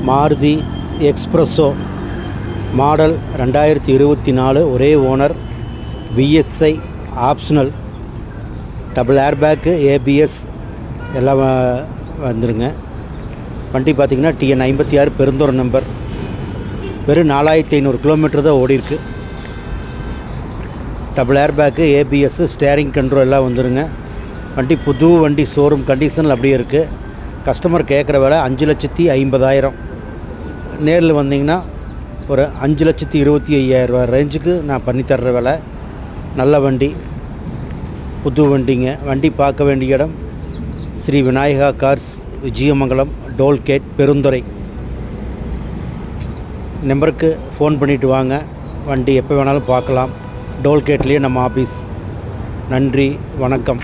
Maruti espresso model 2024, ஒரே owner, VXI optional, double airbag, ABS எல்லாம் வந்துருங்க. வண்டி பார்த்திங்கன்னா TN 56 பெருந்தூர் நம்பர். வெறும் 4500 கிலோமீட்டர் தான் ஓடிருக்கு. Double airbag, ABS, steering control எல்லாம் வந்துருங்க. வண்டி புது வண்டி, ஷோரூம் கண்டிஷனில் அப்படியே இருக்குது. கஸ்டமர் கேட்குற விலை 5,50,000. நேரில் வந்தீங்கன்னா ஒரு 5,25,000 ரேஞ்சுக்கு நான் பண்ணித்தர்ற விலை. நல்ல வண்டி, புது வண்டிங்க. வண்டி பார்க்க வேண்டிய இடம் ஸ்ரீ விநாயகா கார்ஸ், விஜயமங்கலம், டோல்கேட், பெருந்துறை. நம்பருக்கு ஃபோன் பண்ணிவிட்டு வாங்க. வண்டி எப்போ வேணாலும் பார்க்கலாம். டோல்கேட்லேயே நம்ம ஆஃபீஸ். நன்றி, வணக்கம்.